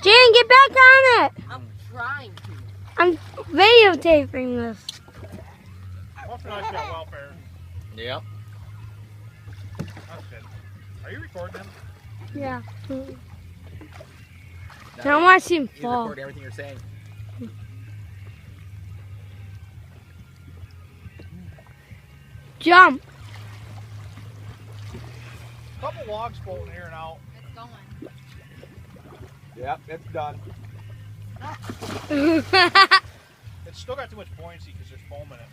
Jan, get back on it. I'm trying to. I'm videotaping this. Welfare. Yep. That's good. Are you recording him? Yeah. Now I want to see him He's fall. recording everything you're saying. Jump. Couple logs floating here and out. It's going. Yep, it's done. It's still got too much buoyancy because there's foam in it.